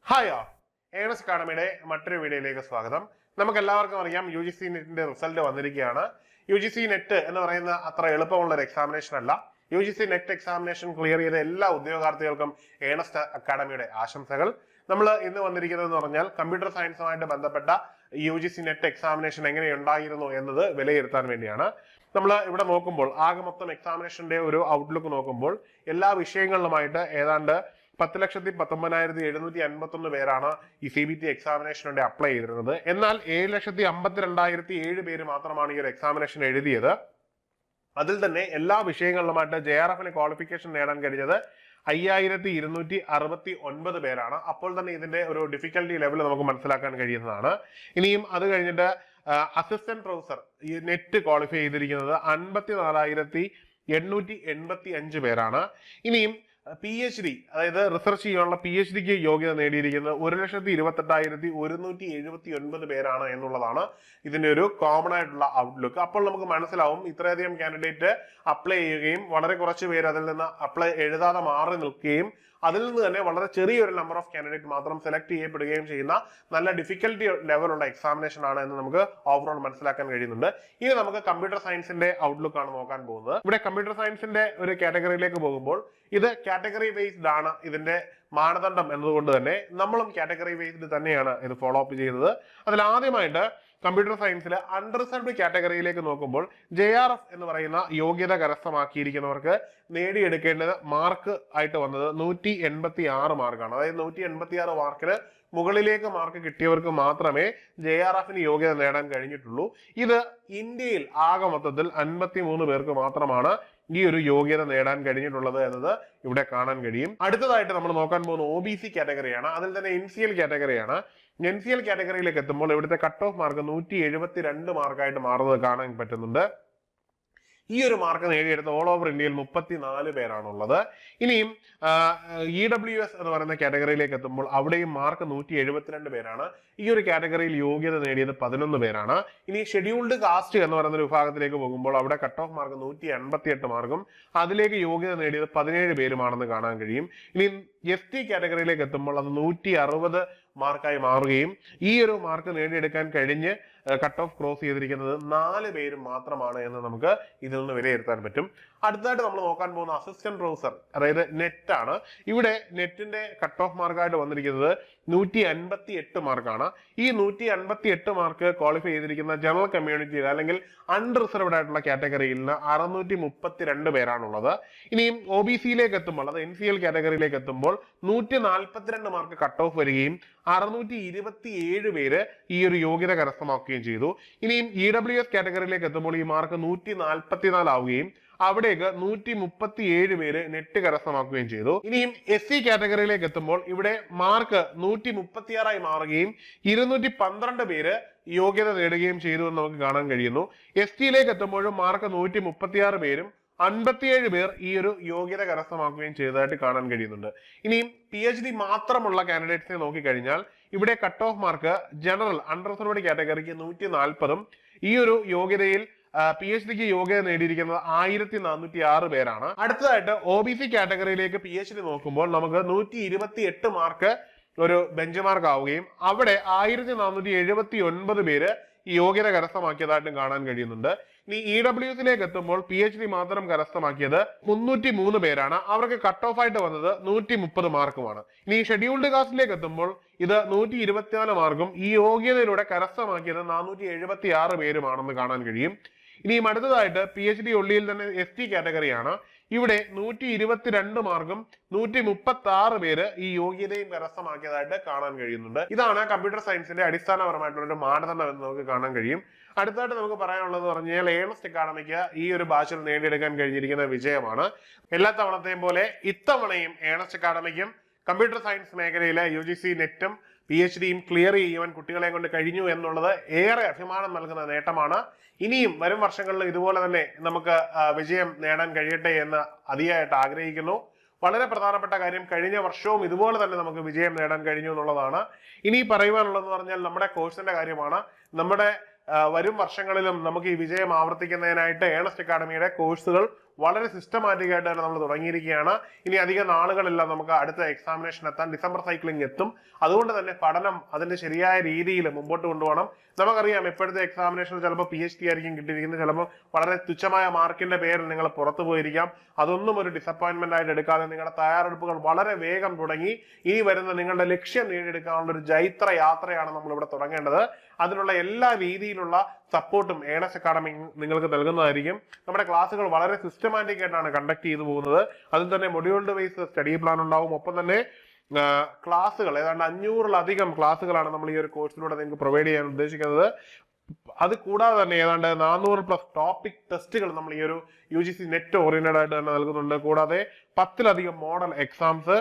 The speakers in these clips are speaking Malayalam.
ഹായ് ഏണസ് അക്കാഡമിയുടെ മറ്റൊരു വീഡിയോയിലേക്ക് സ്വാഗതം. നമുക്ക് എല്ലാവർക്കും അറിയാം UGC നെറ്റിന്റെ റിസൾട്ട് വന്നിരിക്കുകയാണ്. UGC നെറ്റ് എന്ന് പറയുന്ന അത്ര എളുപ്പമുള്ള ഒരു എക്സാമിനേഷൻ അല്ല. UGC നെറ്റ് എക്സാമിനേഷൻ ക്ലിയർ ചെയ്ത എല്ലാ ഉദ്യോഗാർത്ഥികൾക്കും ഏണസ് അക്കാഡമിയുടെ ആശംസകൾ. നമ്മൾ ഇന്ന് വന്നിരിക്കുന്നത് എന്ന് പറഞ്ഞാൽ കമ്പ്യൂട്ടർ സയൻസുമായിട്ട് ബന്ധപ്പെട്ട UGC നെറ്റ് എക്സാമിനേഷൻ എങ്ങനെയുണ്ടായിരുന്നു എന്നത് വിലയിരുത്താൻ വേണ്ടിയാണ്. നമ്മൾ ഇവിടെ നോക്കുമ്പോൾ ആകെ മൊത്തം എക്സാമിനേഷന്റെ ഒരു ഔട്ട്ലുക്ക് നോക്കുമ്പോൾ എല്ലാ വിഷയങ്ങളിലുമായിട്ട് ഏതാണ്ട് 10,19,751 പേരാണ് ഈ CBT എക്സാമിനേഷനുടെ അപ്ലൈ ചെയ്തിരുന്നത്. എന്നാൽ 7,52,007 പേര് മാത്രമാണ് ഈ ഒരു എക്സാമിനേഷൻ എഴുതിയത്. അതിൽ തന്നെ എല്ലാ വിഷയങ്ങളിലുമായിട്ട് JRF ക്വാളിഫിക്കേഷൻ നേടാൻ കഴിഞ്ഞത് 5,269 പേരാണ്. അപ്പോൾ തന്നെ ഇതിന്റെ ഒരു ഡിഫിക്കൽട്ടി ലെവൽ നമുക്ക് മനസ്സിലാക്കാൻ കഴിയുന്നതാണ്. ഇനിയും അത് കഴിഞ്ഞിട്ട് അസിസ്റ്റന്റ് പ്രൊഫസർ ഈ നെറ്റ് ക്വാളിഫൈ ചെയ്തിരിക്കുന്നത് 54,885 പേരാണ്. ഇനിയും PhD അതായത് റിസർച്ച് ചെയ്യാനുള്ള PhDക്ക് യോഗ്യത നേടിയിരിക്കുന്നത് 1,28,179 പേരാണ് എന്നുള്ളതാണ് ഇതിന്റെ ഒരു കോമൺ ആയിട്ടുള്ള ഔട്ട്ലുക്ക്. അപ്പോൾ നമുക്ക് മനസ്സിലാവും ഇത്രയധികം കാൻഡിഡേറ്റ് അപ്ലൈ ചെയ്യുകയും വളരെ കുറച്ച് പേര് അതിൽ നിന്ന് അപ്ലൈ എഴുതാതെ മാറി നിൽക്കുകയും അതിൽ നിന്ന് തന്നെ വളരെ ചെറിയൊരു നമ്പർ ഓഫ് കാൻഡിഡേറ്റ് മാത്രം സെലക്ട് ചെയ്യപ്പെടുകയും ചെയ്യുന്ന നല്ല ഡിഫിക്കൽട്ടി ലെവലുള്ള എക്സാമിനേഷൻ ആണ് എന്ന് നമുക്ക് ഓവറോൾ മനസ്സിലാക്കാൻ കഴിയുന്നുണ്ട്. ഇനി നമുക്ക് കമ്പ്യൂട്ടർ സയൻസിന്റെ ഔട്ട്ലുക്ക് ആണ് നോക്കാൻ പോകുന്നത്. ഇവിടെ കമ്പ്യൂട്ടർ സയൻസിന്റെ ഒരു കാറ്റഗറിയിലേക്ക് പോകുമ്പോൾ ഇത് കാറ്റഗറി ബേസ്ഡ് ആണ് ഇതിന്റെ മാനദണ്ഡം എന്നതുകൊണ്ട് തന്നെ നമ്മളും കാറ്റഗറി ബേസ്ഡ് തന്നെയാണ് ഇത് ഫോളോ അപ്പ് ചെയ്യുന്നത്. അതിൽ ആദ്യമായിട്ട് കമ്പ്യൂട്ടർ സയൻസിൽ അൺറിസർവ്ഡ് കാറ്റഗറിയിലേക്ക് നോക്കുമ്പോൾ JRF എന്ന് പറയുന്ന യോഗ്യത കരസ്ഥമാക്കിയിരിക്കുന്നവർക്ക് നേടിയെടുക്കേണ്ടത് മാർക്ക് ആയിട്ട് വന്നത് 186 മാർക്കാണ്. അതായത് 186 മാർക്കിന് മുകളിലേക്ക് മാർക്ക് കിട്ടിയവർക്ക് മാത്രമേ JRF യോഗ്യത നേടാൻ കഴിഞ്ഞിട്ടുള്ളൂ. ഇത് ഇന്ത്യയിൽ ആകെ മൊത്തത്തിൽ 53 പേർക്ക് മാത്രമാണ് ഈ ഒരു യോഗ്യത നേടാൻ കഴിഞ്ഞിട്ടുള്ളത് എന്നത് ഇവിടെ കാണാൻ കഴിയും. അടുത്തതായിട്ട് നമ്മൾ നോക്കാൻ പോകുന്ന OBC കാറ്റഗറിയാണ്. അതിൽ തന്നെ NCL കാറ്റഗറിയാണ്. NCL കാറ്റഗറിയിലേക്ക് എത്തുമ്പോൾ ഇവിടുത്തെ കട്ട് ഓഫ് മാർക്ക് 172 മാർക്കായിട്ട് മാറുന്നത് കാണാൻ പറ്റുന്നുണ്ട്. ഈ ഒരു മാർക്ക് നേടിയെടുത്ത ഓൾ ഓവർ ഇന്ത്യയിൽ 34 പേരാണുള്ളത്. ഇനിയും EWS എന്ന് പറയുന്ന കാറ്റഗറിയിലേക്ക് എത്തുമ്പോൾ അവിടെയും മാർക്ക് 172 പേരാണ്. ഈ ഒരു കാറ്റഗറിയിൽ യോഗ്യത നേടിയത് 11 പേരാണ്. ഇനി ഷെഡ്യൂൾഡ് കാസ്റ്റ് എന്ന് പറയുന്ന ഒരു വിഭാഗത്തിലേക്ക് പോകുമ്പോൾ അവിടെ കട്ട് ഓഫ് മാർക്ക് 188 മാർക്കും അതിലേക്ക് യോഗ്യത നേടിയത് 17 പേരുമാണെന്ന് കാണാൻ കഴിയും. ഇനി ST കാറ്റഗറിയിലേക്ക് എത്തുമ്പോൾ അത് 160 മാർക്കായി മാറുകയും ഈ ഒരു മാർക്ക് നേടിയെടുക്കാൻ കഴിഞ്ഞ് കട്ട് ഓഫ് ക്രോസ് ചെയ്തിരിക്കുന്നത് 4 പേരും മാത്രമാണ് എന്ന് നമുക്ക് ഇതിൽ നിന്ന് വിലയിരുത്താൻ പറ്റും. അടുത്തതായിട്ട് നമ്മൾ നോക്കാൻ പോകുന്ന അസിസ്റ്റന്റ് പ്രൊഫസർ അതായത് നെറ്റ് ആണ്. ഇവിടെ നെറ്റിന്റെ കട്ട് ഓഫ് മാർക്കായിട്ട് വന്നിരിക്കുന്നത് 158 മാർക്കാണ്. ഈ 158 മാർക്ക് ക്വാളിഫൈ ചെയ്തിരിക്കുന്ന ജനറൽ കമ്മ്യൂണിറ്റിയിൽ അല്ലെങ്കിൽ അൺറിസർവ്ഡ് ആയിട്ടുള്ള കാറ്റഗറിയിൽ നിന്ന് 632 പേരാണുള്ളത്. ഇനിയും OBCയിലേക്ക് എത്തുമ്പോൾ അത് NCL കാറ്റഗറിയിലേക്ക് എത്തുമ്പോൾ 142 മാർക്ക് കട്ട് ഓഫ് വരികയും 627 പേര് ഈ ഒരു യോഗ്യത കരസ്ഥമാക്കുകയും ചെയ്തു. ഇനിയും EWS കാറ്റഗറിയിലേക്ക് എത്തുമ്പോൾ ഈ മാർക്ക് 144 ആവുകയും അവിടേക്ക് 137 പേര് നെറ്റ് കരസ്ഥമാക്കുകയും ചെയ്തു. ഇനിയും SC കാറ്റഗറിയിലേക്ക് എത്തുമ്പോൾ ഇവിടെ മാർക്ക് 136 മാറുകയും 212 പേര് യോഗ്യത നേടുകയും ചെയ്തു എന്ന് നമുക്ക് കാണാൻ കഴിയുന്നു. STയിലേക്ക് എത്തുമ്പോഴും മാർക്ക് 136 പേരും 57 പേർ ഈ ഒരു യോഗ്യത കരസ്ഥമാക്കുകയും ചെയ്തതായിട്ട് കാണാൻ കഴിയുന്നുണ്ട്. ഇനിയും PhD മാത്രമുള്ള കാൻഡിഡേറ്റ്സിനെ നോക്കിക്കഴിഞ്ഞാൽ ഇവിടെ cut off mark general unreserved കാറ്റഗറിക്ക് 140ഉം ഈ ഒരു യോഗ്യതയിൽ PhDക്ക് യോഗ്യത നേടിയിരിക്കുന്നത് 1,406 പേരാണ്. അടുത്തതായിട്ട് OBC കാറ്റഗറിയിലേക്ക് PhD നോക്കുമ്പോൾ നമുക്ക് 128 മാർക്ക് ഒരു ബെഞ്ച് മാർക്ക് ആവുകയും അവിടെ 1,479 പേര് ഈ യോഗ്യത കരസ്ഥമാക്കിയതായിട്ടും കാണാൻ കഴിയുന്നുണ്ട്. ഇനി EWSയിലേക്ക് എത്തുമ്പോൾ PhD മാത്രം കരസ്ഥമാക്കിയത് 303 പേരാണ്. അവർക്ക് കട്ട് ഓഫ് ആയിട്ട് വന്നത് 130 മാർക്കുമാണ്. ഇനി ഷെഡ്യൂൾഡ് കാസ്റ്റിലേക്ക് എത്തുമ്പോൾ ഇത് 124 മാർക്കും ഈ യോഗ്യതയിലൂടെ കരസ്ഥമാക്കിയത് 476 പേരുമാണെന്ന് കാണാൻ കഴിയും. ഇനിയും അടുത്തതായിട്ട് PhD ഉള്ളിയിൽ തന്നെ ST കാറ്റഗറിയാണ്. ഇവിടെ 122 മാർക്കും 136 പേര് ഈ യോഗ്യതയും കരസ്ഥമാക്കിയതായിട്ട് കാണാൻ കഴിയുന്നുണ്ട്. ഇതാണ് കമ്പ്യൂട്ടർ സയൻസിന്റെ അടിസ്ഥാനപരമായിട്ടുള്ള ഒരു മാനദണ്ഡം എന്ന് നമുക്ക് കാണാൻ കഴിയും. അടുത്തായിട്ട് നമുക്ക് പറയാനുള്ളത് പറഞ്ഞാൽ ഏണസ്റ്റ് അക്കാഡമിക്ക് ഈ ഒരു ബാച്ചിൽ നേടിയെടുക്കാൻ കഴിഞ്ഞിരിക്കുന്ന വിജയമാണ്. എല്ലാ തവണത്തെയും പോലെ ഇത്തവണയും ഏണസ്റ്റ് അക്കാഡമിക്കും കമ്പ്യൂട്ടർ സയൻസ് മേഖലയിലെ UGC നെറ്റും PhDയും ക്ലിയർ ചെയ്യുവാൻ കുട്ടികളെ കൊണ്ട് കഴിഞ്ഞു എന്നുള്ളത് ഏറെ അഭിമാനം നൽകുന്ന നേട്ടമാണ്. ഇനിയും വരും വർഷങ്ങളിൽ ഇതുപോലെ തന്നെ നമുക്ക് വിജയം നേടാൻ കഴിയട്ടെ എന്ന് അതിയായിട്ട് ആഗ്രഹിക്കുന്നു. വളരെ പ്രധാനപ്പെട്ട കാര്യം കഴിഞ്ഞ വർഷവും ഇതുപോലെ തന്നെ നമുക്ക് വിജയം നേടാൻ കഴിഞ്ഞു എന്നുള്ളതാണ്. ഇനി പറയുവാനുള്ളതെന്ന് പറഞ്ഞാൽ നമ്മുടെ കോഴ്സിന്റെ കാര്യമാണ്. നമ്മുടെ വരും വർഷങ്ങളിലും നമുക്ക് ഈ വിജയം ആവർത്തിക്കുന്നതിനായിട്ട് ഏണസ്റ്റ് അക്കാഡമിയുടെ കോഴ്സുകൾ വളരെ സിസ്റ്റമാറ്റിക് ആയിട്ട് തന്നെ നമ്മൾ തുടങ്ങിയിരിക്കുകയാണ്. ഇനി അധികം നാളുകളില്ല നമുക്ക് അടുത്ത എക്സാമിനേഷൻ എത്താൻ. ഡിസംബർ സൈക്ലിംഗ് എത്തും. അതുകൊണ്ട് തന്നെ പഠനം അതിന്റെ ശരിയായ രീതിയിൽ മുമ്പോട്ട് കൊണ്ടുപോകണം. നമുക്കറിയാം ഇപ്പോഴത്തെ എക്സാമിനേഷൻ ചിലപ്പോൾ PhD ആയിരിക്കും കിട്ടിയിരിക്കുന്നത്, ചിലപ്പോൾ വളരെ തുച്ഛമായ മാർക്കിന്റെ പേരിൽ നിങ്ങൾ പുറത്തു പോയിരിക്കാം. അതൊന്നും ഒരു ഡിസപ്പോയിന്റ്മെന്റ് ആയിട്ട് എടുക്കാതെ നിങ്ങളുടെ തയ്യാറെടുപ്പുകൾ വളരെ വേഗം തുടങ്ങി ഇനി വരുന്ന നിങ്ങളുടെ ലക്ഷ്യം നേടിയെടുക്കാനുള്ള ഒരു ജൈത്ര യാത്രയാണ് നമ്മൾ ഇവിടെ തുടങ്ങേണ്ടത്. അതിനുള്ള എല്ലാ രീതിയിലുള്ള സപ്പോർട്ടും ഏണസ് അക്കാഡമി നിങ്ങൾക്ക് നൽകുന്നതായിരിക്കും. നമ്മുടെ ക്ലാസ്സുകൾ വളരെ സിസ്റ്റമാറ്റിക് ആയിട്ടാണ് കണ്ടക്ട് ചെയ്തു പോകുന്നത്. അതിൽ തന്നെ മൊഡ്യൂൾഡ് വൈസ് സ്റ്റഡി പ്ലാൻ ഉണ്ടാവും. ഒപ്പം തന്നെ ക്ലാസ്സുകൾ ഏതാണ്ട് 500-ലധികം ക്ലാസ്സുകളാണ് നമ്മൾ ഈ ഒരു കോഴ്സിലൂടെ നിങ്ങൾക്ക് പ്രൊവൈഡ് ചെയ്യാൻ ഉദ്ദേശിക്കുന്നത്. അത് കൂടാതെ തന്നെ ഏതാണ്ട് 400+ ടോപ്പിക് ടെസ്റ്റുകൾ നമ്മൾ ഈ ഒരു UGC നെറ്റ് ഓറിയന്റഡ് ആയിട്ട് തന്നെ നൽകുന്നുണ്ട്. കൂടാതെ 10-ലധികം മോഡൽ എക്സാംസ്,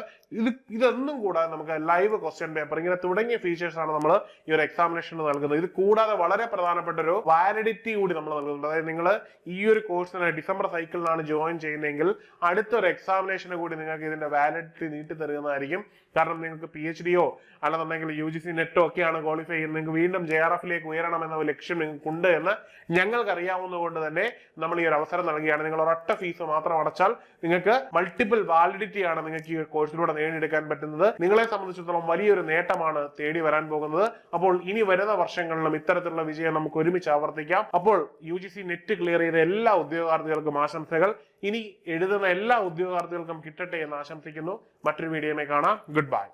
ഇതൊന്നും കൂടാതെ നമുക്ക് ലൈവ് ക്വസ്റ്റ്യൻ പേപ്പർ, ഇങ്ങനെ തുടങ്ങിയ ഫീച്ചേഴ്സ് ആണ് നമ്മൾ ഈ ഒരു എക്സാമിനേഷന് നൽകുന്നത്. ഇത് കൂടാതെ വളരെ പ്രധാനപ്പെട്ട ഒരു വാലിഡിറ്റി കൂടി നമ്മൾ നൽകുന്നുണ്ട്. അതായത് നിങ്ങൾ ഈ ഒരു കോഴ്സിന് ഡിസംബർ സൈക്കിളിനാണ് ജോയിൻ ചെയ്യുന്നതെങ്കിൽ അടുത്തൊരു എക്സാമിനേഷന് കൂടി നിങ്ങൾക്ക് ഇതിന്റെ വാലിഡിറ്റി നീട്ടി തരുന്നതായിരിക്കും. കാരണം നിങ്ങൾക്ക് PhD-യോ അല്ലെന്നുണ്ടെങ്കിൽ UGC നെറ്റോ ഒക്കെയാണ് ക്വാളിഫൈ ചെയ്യുന്നത്, നിങ്ങൾക്ക് വീണ്ടും JRF-ലേക്ക് ഉയരണം എന്ന ലക്ഷ്യം നിങ്ങൾക്കുണ്ട് എന്ന് ഞങ്ങൾക്ക് അറിയാവുന്നതുകൊണ്ട് തന്നെ നമ്മൾ ഈ ഒരു അവസരം നൽകുകയാണ്. നിങ്ങൾ ഒരൊറ്റ ഫീസ് മാത്രം അടച്ചാൽ നിങ്ങൾക്ക് മൾട്ടിപ്പിൾ വാലിഡിറ്റി ആണ് നിങ്ങൾക്ക് ഈ കോഴ്സിലൂടെ നേടിയെടുക്കാൻ പറ്റുന്നത്. നിങ്ങളെ സംബന്ധിച്ചിടത്തോളം വലിയൊരു നേട്ടമാണ് തേടി വരാൻ പോകുന്നത്. അപ്പോൾ ഇനി വരുന്ന വർഷങ്ങളിലും ഇത്തരത്തിലുള്ള വിജയം നമുക്ക് ഒരുമിച്ച് ആവർത്തിക്കാം. അപ്പോൾ UGC നെറ്റ് ക്ലിയർ ചെയ്ത എല്ലാ ഉദ്യോഗാർത്ഥികൾക്കും ആശംസകൾ. ഇനി എഴുതുന്ന എല്ലാ ഉദ്യോഗാർത്ഥികൾക്കും കിട്ടട്ടെ എന്ന് ആശംസിക്കുന്നു. മറ്റൊരു വീഡിയോയിൽ കാണാം. Good bye.